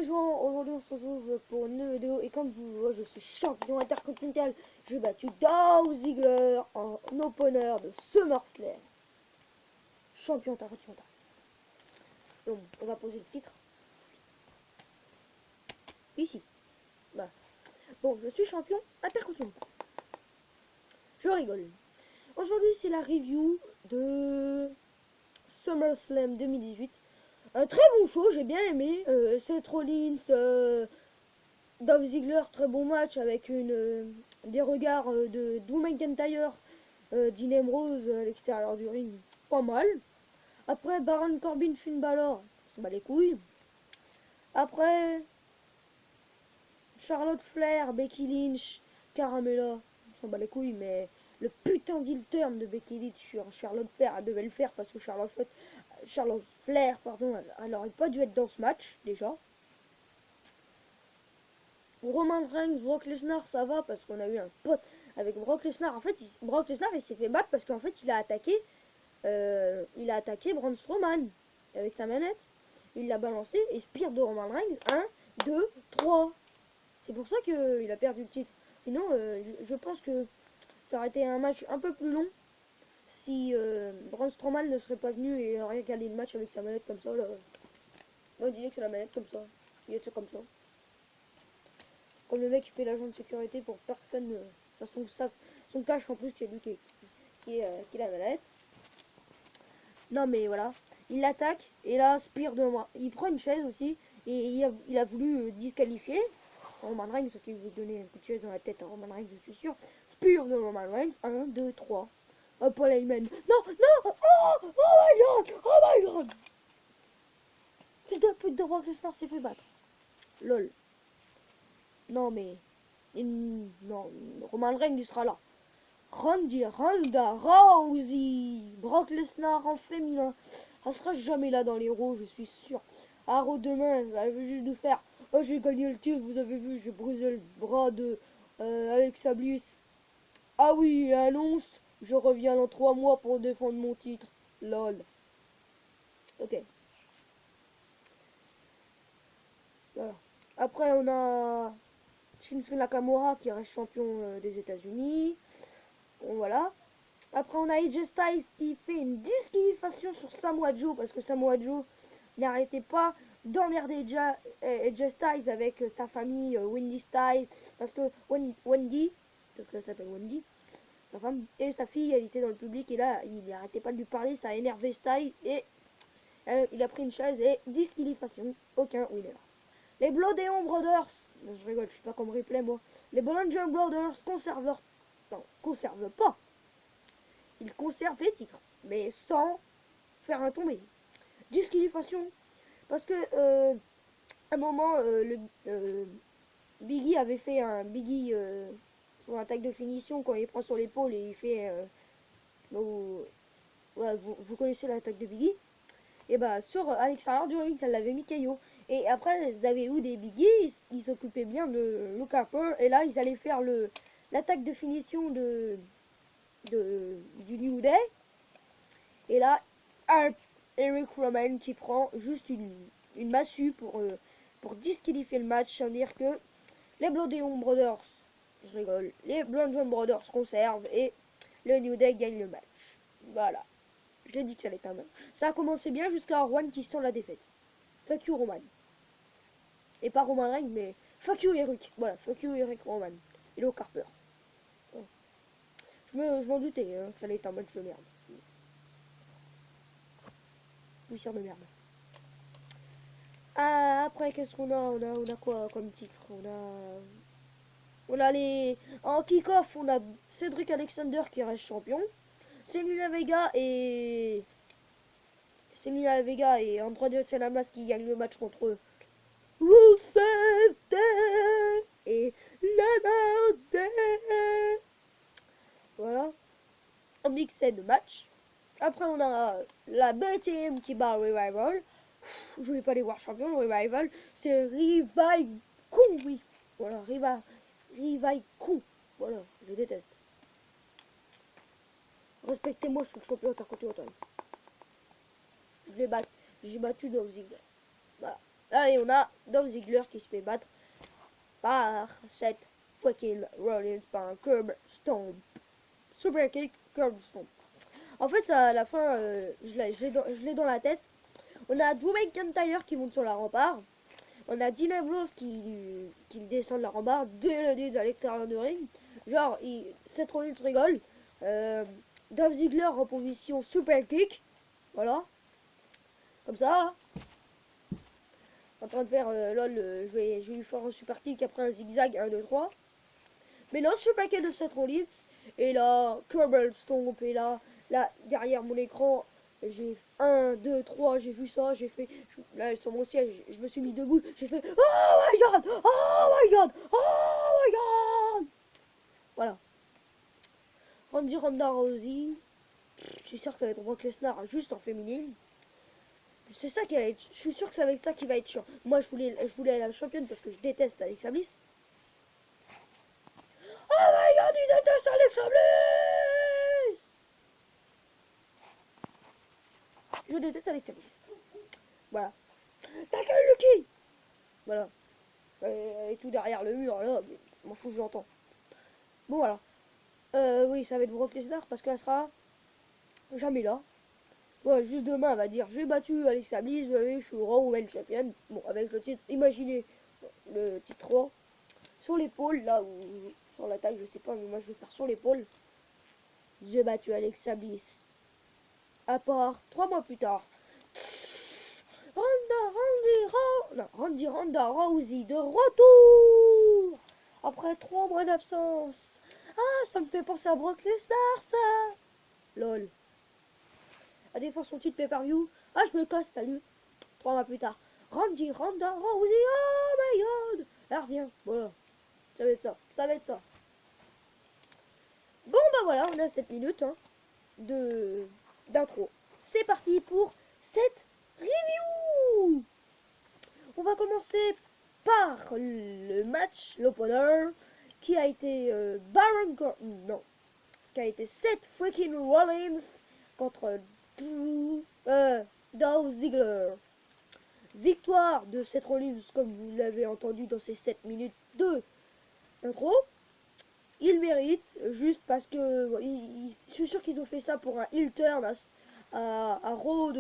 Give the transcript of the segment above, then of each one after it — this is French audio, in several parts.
les gens, aujourd'hui on se retrouve pour une nouvelle vidéo et comme vous le voyez, je suis champion intercontinental. J'ai battu Dolph Ziggler en opener de SummerSlam. Champion intercontinental. Donc on va poser le titre. Ici. Voilà. Bon, je suis champion intercontinental. Je rigole. Aujourd'hui c'est la review de SummerSlam 2018. Un très bon show, j'ai bien aimé. Seth Rollins, Dolph Ziggler, très bon match avec des regards de Drew McIntyre, Dean Ambrose à l'extérieur du ring, pas mal. Après Baron Corbin, Finn Balor, on s'en bat les couilles. Après Charlotte Flair, Becky Lynch, Carmella, on s'en bat les couilles, mais le putain d'hill turn de Becky Lynch sur Charlotte Flair, elle devait le faire parce que Charlotte Flair, pardon, elle aurait pas dû être dans ce match déjà. Roman Reigns, Brock Lesnar, ça va parce qu'on a eu un spot avec Brock Lesnar. En fait, Brock Lesnar il s'est fait battre parce qu'en fait il a attaqué Braun Strowman avec sa manette. Il l'a balancé et Spear de Roman Reigns 1, 2, 3. C'est pour ça qu'il a perdu le titre. Sinon, je pense que ça aurait été un match un peu plus long si Braun Strowman ne serait pas venu et aurait regardé le match avec sa manette comme ça. Là. On disait que c'est la manette comme ça. Il est comme ça. Comme le mec qui fait l'agent de sécurité pour personne, son cache en plus c'est lui qui la manette. Non mais voilà, il l'attaque et là Spear de moi. Il prend une chaise aussi et il a voulu disqualifier Roman Reigns parce qu'il voulait donner un coup de chaise dans la tête à Roman Reigns, je suis sûr. Spear de Roman Reigns, 1, 2, 3. Hop, Paul Heyman. Non, non, oh my god, oh my god. Fils de pute de Brock Lesnar s'est fait battre. Lol. Non mais... non, Roman Reigns il sera là. Ronda Rousey, Brock Lesnar en féminin. Elle sera jamais là dans les Raw, je suis sûr. Raw demain, elle veut juste nous faire. Oh, j'ai gagné le titre, vous avez vu, j'ai brisé le bras de Alexa Bliss. Ah oui, annonce, je reviens dans 3 mois pour défendre mon titre. Lol. Ok. Voilà. Après, on a Shinsuke Nakamura qui reste champion des États-Unis. Bon, voilà. Après, on a AJ Styles qui fait une disqualification sur Samoa Joe parce que Samoa Joe n'arrêtait pas d'emmerder AJ Styles avec sa famille Wendy Styles parce que Wendy, parce qu'elle s'appelle Wendy, sa femme et sa fille, elle était dans le public et là, il n'arrêtait pas de lui parler, ça a énervé Styles et il a pris une chaise et disqualification, aucun winner. Les Bloodhound Brothers, je rigole, je suis pas comme replay moi. Les Bloodhound Brothers conservent pas. Ils conservent les titres, mais sans faire un tombé. Disqualification, parce que à un moment, Biggie avait fait un Biggie sur l'attaque de finition quand il prend sur l'épaule et il fait. Ouais, vous connaissez l'attaque de Biggie. Et bah sur à l'extérieur du ring, ça l'avait mis KO. Et après, ils avaient eu des Biggie, ils s'occupaient bien de Luke Harper. Et là, ils allaient faire l'attaque de finition du New Day. Et là, Eric Roman qui prend juste une massue pour disqualifier le match. Ça veut dire que les Bloodhound Brothers, je rigole, les Bloodhound Brothers conservent et le New Day gagne le match. Voilà. Je l'ai dit que ça allait être un match. Ça a commencé bien jusqu'à Roman qui sent la défaite. Fuck you Roman. Et pas Roman Reigns, mais fuck you Eric. Voilà, fuck you Eric Roman. Et Luke Harper. Oh. Je m'en doutais hein, que ça allait être un match de merde. Poussière de merde. Ah, après, qu'est-ce qu'on a on a quoi comme titre On a les... En kick-off, on a Cedric Alexander qui reste champion. Zelina Vega et Andrade Cien qui gagnent le match contre Rusev Day et Lana Day. Voilà. Un mixed match. Après, on a la BTM qui bat Revival. Je vais pas les voir champion, Revival. C'est Revival con, oui. Voilà, Revival con. Voilà, je déteste. Respectez-moi, je suis le champion intercontinental. J'ai battu Dolph Ziggler. Voilà. Là, et on a Dolph Ziggler qui se fait battre par cette fucking Rollins par un curb stomp. Super kick, curb stomp. En fait, à la fin, je l'ai dans la tête. On a Drew McIntyre qui monte sur la rempart. On a Dean Ambrose qui descend de la rambarde dès le début à l'extérieur du ring. Genre, Seth Rollins rigole. Dolph Ziggler en position super kick. Voilà. Comme ça. En train de faire lol, je vais lui faire un super kick après un zigzag 1, 2, 3. Mais là, super kick de Seth Rollins. Et là, Kerbal Stomp. Et là, derrière mon écran, j'ai 1, 2, 3, j'ai vu ça, j'ai fait, là sur mon siège, je me suis mis debout, j'ai fait oh my god, oh my god, oh my god. Voilà. Ronda Rousey, je suis sûr que ça va être Brock Lesnar juste en féminine. C'est ça qui va être, je suis sûr que ça va être ça qui va être chiant. Moi je voulais la championne parce que je déteste Alexa Bliss. Oh my god, il déteste Alexa Bliss. Je déteste Alexa Bliss. Voilà. Ta gueule, Lucky. Voilà. Et tout derrière le mur, là, m'en fous, je l'entends. Bon, voilà. Oui, ça va être Brock Lesnar parce qu'elle sera jamais là. Ouais, juste demain, elle va dire j'ai battu Alexa Bliss, je suis Raw Women's Champion. Bon, avec le titre, imaginez le titre 3 sur l'épaule, là, ou sur la taille, je sais pas, mais moi je vais faire sur l'épaule. J'ai battu Alexa Bliss. À part 3 mois plus tard. Ronda Rousey de retour après 3 mois d'absence. Ah, ça me fait penser à Brock Lesnar, ça. Lol. Elle défend son titre pay-per-view. Ah, je me casse, salut. 3 mois plus tard. Ronda Rousey, oh my god. Elle revient, voilà. Ça va être ça, ça va être ça. Bon, bah voilà, on a 7 minutes hein, d'intro. C'est parti pour cette review. On va commencer par le match, l'opener, qui a été Baron Corbin, non, qui a été Seth freaking Rollins contre Dolph Ziggler. Victoire de Seth Rollins, comme vous l'avez entendu dans ces 7 minutes de intro. Il mérite, juste parce que je suis sûr qu'ils ont fait ça pour un heel turn à Raw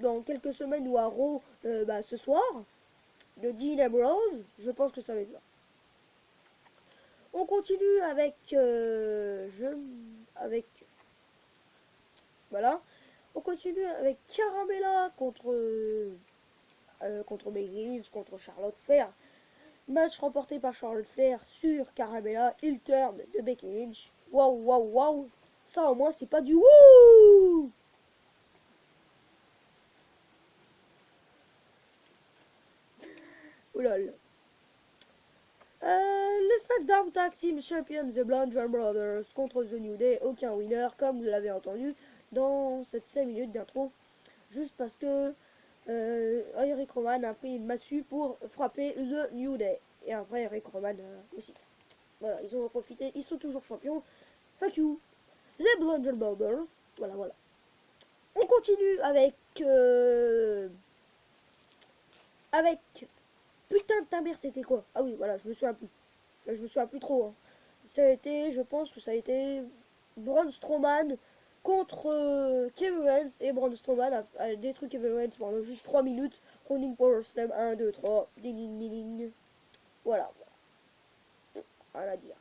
dans quelques semaines ou à Raw ce soir. De Dean Ambrose, je pense que ça va être ça. On continue avec voilà. On continue avec Carmella contre Becky Lynch, contre Charlotte Flair. Match remporté par Charlotte Flair sur Carmella, heel turn de Becky Lynch. Waouh, waouh, waouh. Ça au moins c'est pas du wouh. Oulala. Le SmackDown Tag Team Champion The Bludgeon Brothers contre The New Day, aucun winner comme vous l'avez entendu dans cette 5 minutes d'intro, juste parce que Eric Rowan a pris une massue pour frapper The New Day, et après Eric Rowan aussi. Voilà, ils ont profité, ils sont toujours champions. Fuck you, The Bludgeon Brothers. Voilà, voilà. On continue avec putain de ta mère, c'était quoi? Ah oui, voilà, je me souviens plus. Je me souviens plus trop. Hein. Ça a été, je pense que ça a été Braun Strowman contre Kevin Owens. Et Braun Strowman a détruit Kevin Owens pendant juste 3 minutes. Running Power Slam 1, 2, 3. Ding, ding, ding, ding. Voilà. Rien à dire.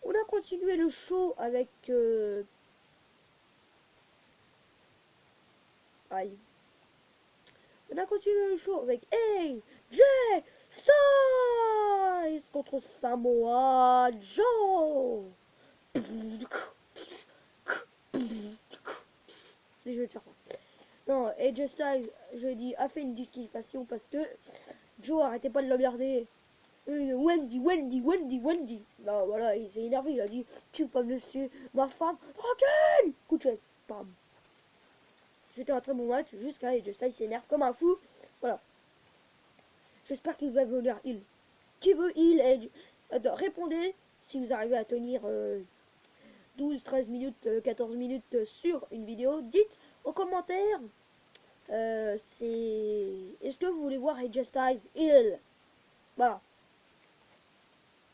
On a continué le show avec... Aïe. On a continué le show avec AJ Styles contre Samoa Joe. Je vais te faire ça. Non, AJ Styles, je dis, a fait une disqualification parce que Joe arrêtait pas de le regarder. Wendy. Non, voilà, il s'est énervé, il a dit, tu peux me laisser ma femme tranquille. Coup de chaise, bam. C'était un très bon match, jusqu'à AJ Styles s'énerve comme un fou. Voilà. J'espère qu'il va venir heal. Qui veut heal Edge? Répondez si vous arrivez à tenir 12, 13 minutes, 14 minutes sur une vidéo. Dites aux commentaires. Et est-ce que vous voulez voir AJ Styles heel? Voilà.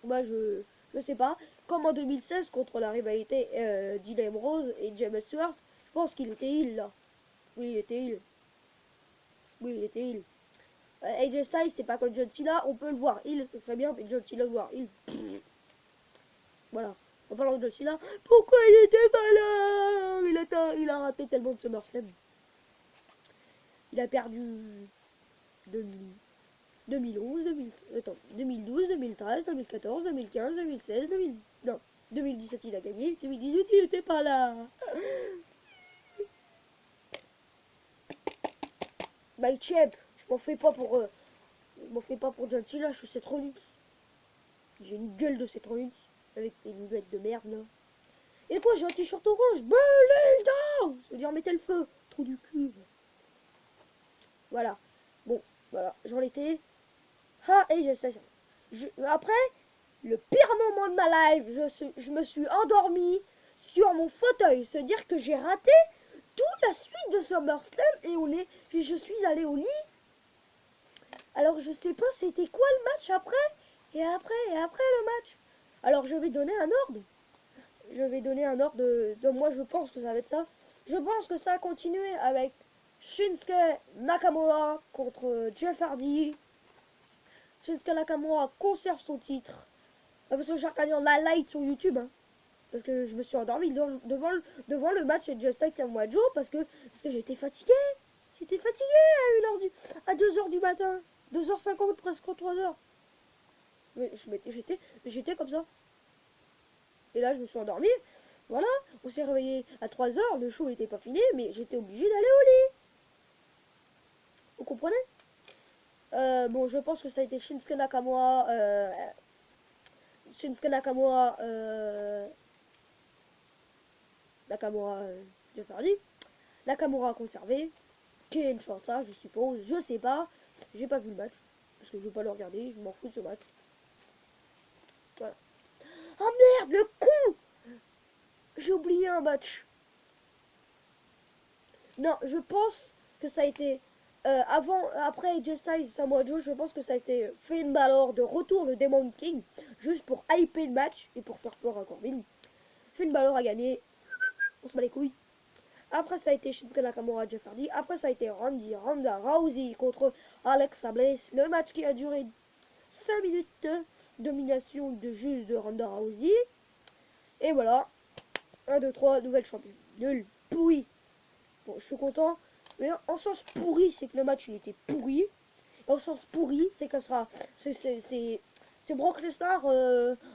Moi, je sais pas. Comme en 2016, contre la rivalité Dean Ambrose et James Stewart, je pense qu'il était heel, là. Oui, il était heel. Oui, il était heel. AJ Styles, c'est pas comme John Cena, on peut le voir heel, ce serait bien, mais John Cena le voir heel. Voilà. En parlant de John Cena, pourquoi il était pas là? Il a raté tellement de SummerSlam. Il a perdu 2000, 2011, 2012, 2013, 2014, 2015, 2016, 2000, non, 2017 il a gagné, 2018 il était pas là. Mike Champ, je m'en fais pas pour John Cena, je sais trop nul. J'ai une gueule de cette Rollins avec des lunettes de merde là. Et quoi, j'ai un t-shirt orange, Belinda. Ça veut dire mettez le feu, trou du cul. Voilà. Bon, voilà, j'en étais. Ah, et après, le pire moment de ma life, je me suis endormi sur mon fauteuil. Se dire que j'ai raté toute la suite de SummerSlam et je suis allé au lit. Alors je sais pas c'était quoi le match après le match. Alors je vais donner un ordre. Je vais donner un ordre de moi je pense que ça va être ça. Je pense que ça a continué avec Shinsuke Nakamura contre Jeff Hardy. Shinsuke Nakamura conserve son titre. Parce que j'ai regardé en highlight sur YouTube. Hein, parce que je me suis endormi devant le match de Just Like Samoa Joe parce que j'étais fatigué. J'étais fatigué à 2h du matin. 2h50 presque 3h. Mais j'étais comme ça. Et là je me suis endormi. Voilà, on s'est réveillé à 3h, le show n'était pas fini, mais j'étais obligé d'aller au lit. Vous comprenez? Bon, je pense que ça a été Shinsuke Nakamura. Shinsuke Nakamura. Nakamura. Jeff Hardy. Nakamura a conservé. Ken Shorta, je suppose. Je sais pas. J'ai pas vu le match. Parce que je veux pas le regarder. Je m'en fous de ce match. Voilà. Oh merde, le con! J'ai oublié un match. Non, je pense que ça a été après AJ Styles et Samoa Joe, je pense que ça a été Finn Balor de retour le Demon King, juste pour hyper le match et pour faire peur à Corbin. Finn Balor a gagné, on se bat les couilles. Après ça a été Shinsuke Nakamura, Jeff Hardy. Après ça a été Ronda Rousey contre Alexa Bliss. Le match qui a duré 5 minutes de domination de juste de Ronda Rousey. Et voilà, 1, 2, 3, nouvelle championne. Nul, pourri. Bon, je suis content. Mais en sens pourri, c'est que le match il était pourri. Et en sens pourri, c'est qu'elle sera. C'est Brock Lesnar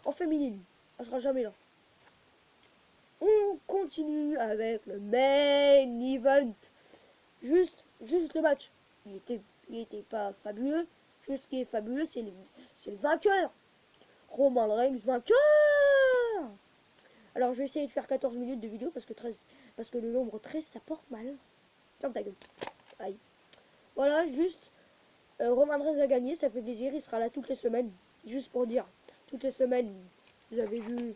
en féminine. Elle sera jamais là. On continue avec le main event. Juste le match. Il était pas fabuleux. Juste ce qui est fabuleux, c'est le vainqueur. Roman Reigns vainqueur. Alors je vais essayer de faire 14 minutes de vidéo parce que le nombre 13 ça porte mal. Ferme ta gueule. Aïe. Voilà, juste Roman Reigns a gagné, ça fait plaisir, il sera là toutes les semaines. Juste pour dire, toutes les semaines, vous avez vu,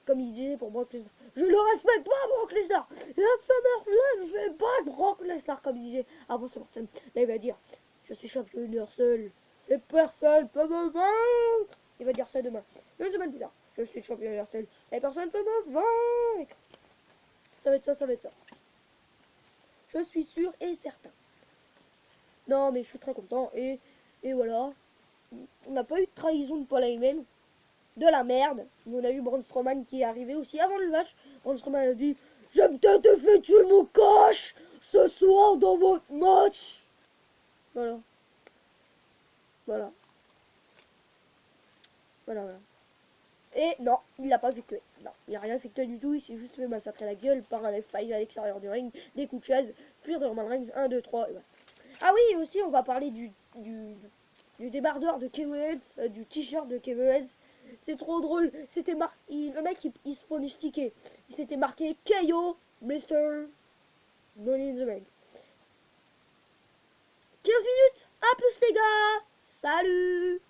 comme il disait pour Brock Lesnar. Je le respecte pas, Brock Lesnar. La SummerSlam, je vais battre Brock Lesnar, comme il disait avant SummerSlam. Là, il va dire, je suis champion universel, et personne peut me vaincre. Il va dire ça demain. 2 semaines plus tard, je suis champion universel, et personne peut me vaincre. Ça va être ça, ça va être ça. Je suis sûr et certain. Non, mais je suis très content. Et voilà. On n'a pas eu de trahison de Paul Heyman. De la merde. Mais on a eu Braun Strowman qui est arrivé aussi avant le match. Braun Strowman a dit j'aime peut-être fait tuer mon coach ce soir dans votre match. Voilà. Voilà. Voilà, voilà. Et non, il l'a pas effectué. Non, il n'a rien effectué du tout. Il s'est juste fait massacrer la gueule par un F5 à l'extérieur du ring. Des coups de chaise. Puis de Roman Reigns. 1, 2, 3. Et voilà. Ah oui, aussi, on va parler du débardeur de Kevin Owens, du t-shirt de Kevin Owens. C'est trop drôle. C'était le mec, il se pronostiquait. Il s'était marqué KO, Mr. Money in the Bank. 15 minutes. À plus les gars. Salut.